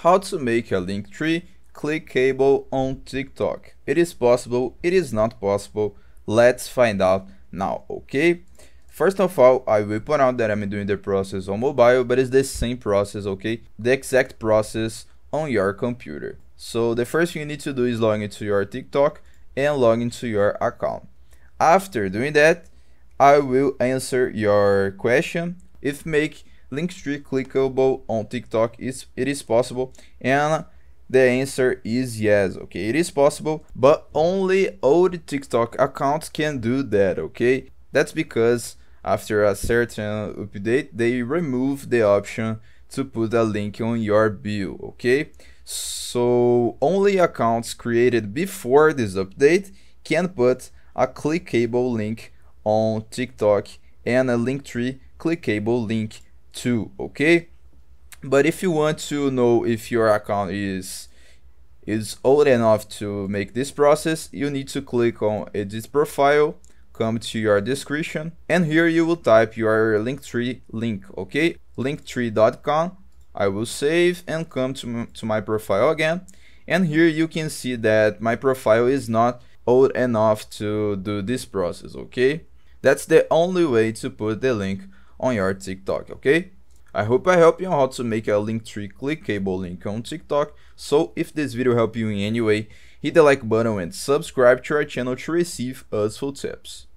How to make a Linktree clickable on TikTok. It is possible, it is not possible. Let's find out now, okay? First of all, I will point out that I'm doing the process on mobile, but it's the same process, okay? The exact process on your computer. So the first thing you need to do is log into your TikTok and log into your account. After doing that, I will answer your question if make Linktree clickable on TikTok it is possible, and the answer is yes. Okay, it is possible, but only old TikTok accounts can do that. Okay, that's because after a certain update they remove the option to put a link on your bio. Okay, so only accounts created before this update can put a clickable link on TikTok and a Linktree clickable link too, okay? But if you want to know if your account is old enough to make this process, you need to click on edit profile, come to your description, and here you will type your Linktree link, okay? Linktree.com. I will save and come to my profile again, and here you can see that my profile is not old enough to do this process, okay? That's the only way to put the link on your TikTok, okay? I hope I helped you on how to make a Linktree clickable link on TikTok. So if this video helped you in any way, hit the like button and subscribe to our channel to receive useful tips.